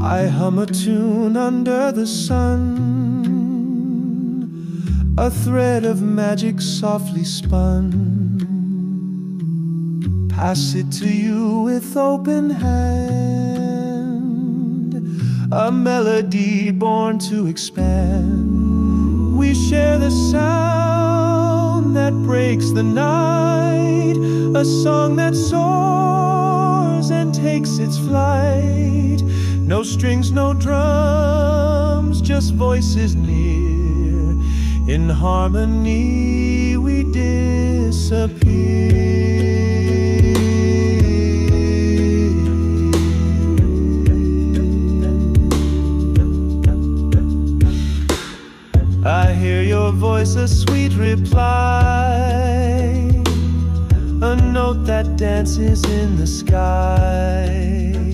I hum a tune under the sun, a thread of magic softly spun. Pass it to you with open hand, a melody born to expand. We share the sound that breaks the night, a song that soars and takes its flight. No strings, no drums, just voices near. In harmony we disappear. I hear your voice, a sweet reply, a note that dances in the sky.